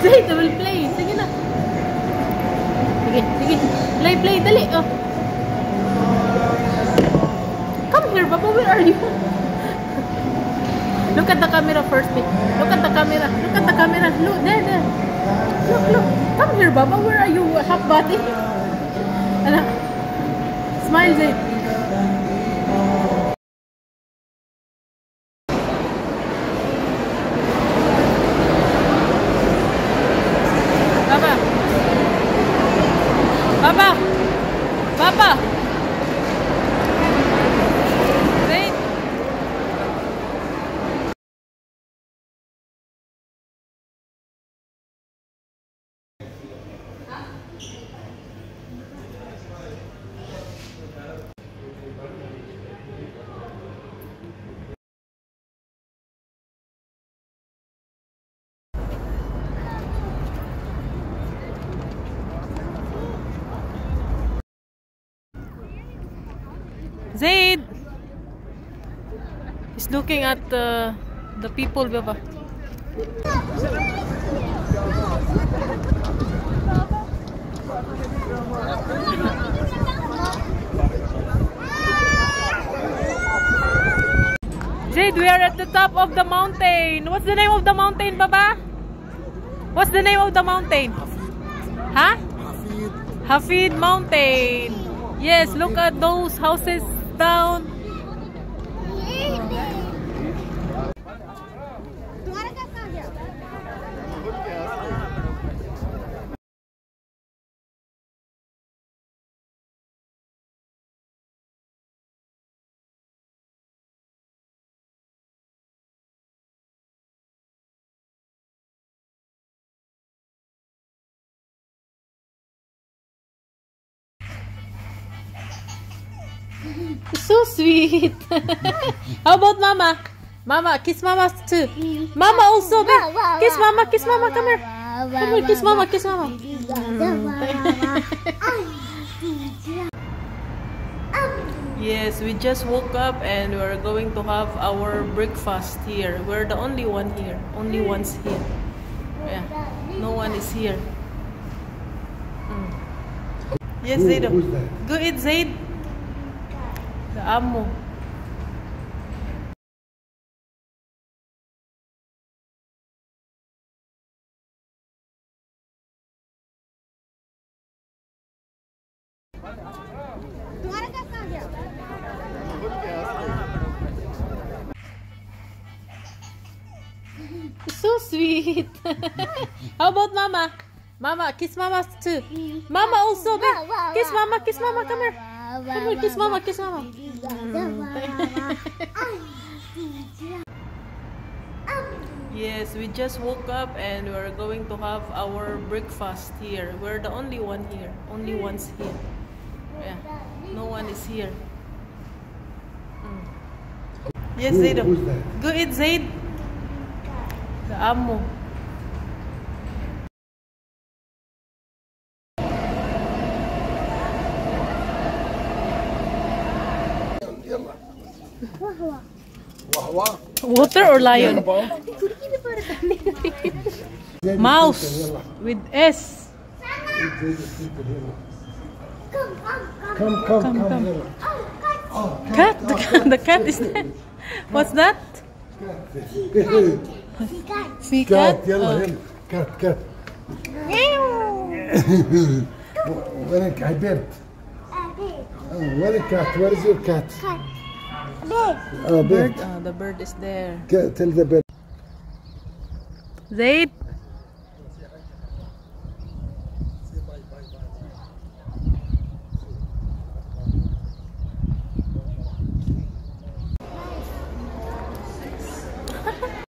Zaid, I will play. Sige na. Sige, sige. Play, dali. Oh. Come here, Papa. Where are you? Look at the camera first, babe. Look at the camera. Look at the camera. Look, there. Look. Come here, Baba. Where are you? Half body. Ala. Smile, Zaid. Papa. Zaid. Zaid is looking at the people, Baba. Zaid, we are at the top of the mountain. What's the name of the mountain, Baba? What's the name of the mountain? Huh? Hafid Mountain. Yes, look at those houses down. So sweet. How about Mama? Mama, kiss Mama too. Mama also. Kiss Mama, kiss Mama. Come here. Come here, kiss Mama, kiss Mama. Yes, we just woke up and we're going to have our breakfast here. We're the only one here. Only ones here. Yeah, no one is here. Yes, Zaid. Go eat, Zaid. The amo. So sweet. How about Mama? Mama, kiss Mama too. Mama also. Kiss Mama, kiss Mama. Come here. Come here, kiss Mama, kiss Mama. Yes, we just woke up and we're going to have our breakfast here. We're the only one here. Only ones here. Yeah, no one is here. Yes, Zaid. Go eat, Zaid. The amo. Water or lion? Mouse with S. Come. Cat. The cat is there. What's that? cat. cat. Where is bird? Where is cat? Where is your cat? Bird. The bird is there. Tell the bird. Zaid.